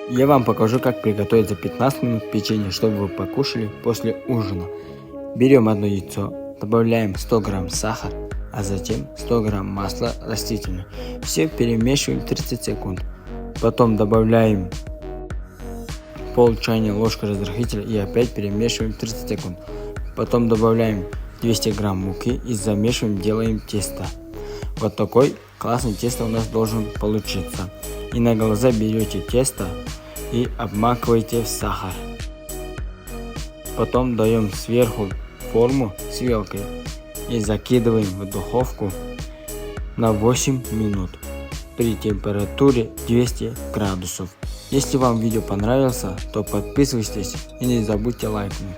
Я вам покажу, как приготовить за 15 минут печенье, чтобы вы покушали после ужина. Берем одно яйцо, добавляем 100 грамм сахара, а затем 100 грамм масла растительного. Все перемешиваем 30 секунд. Потом добавляем пол чайной ложки разрыхлителя и опять перемешиваем 30 секунд. Потом добавляем 200 грамм муки и замешиваем, делаем тесто. Вот такой классный тесто у нас должен получиться. И на глаза берете тесто и обмакиваете в сахар. Потом даем сверху форму с вилкой и закидываем в духовку на 8 минут при температуре 200 градусов. Если вам видео понравилось, то подписывайтесь и не забудьте лайкнуть.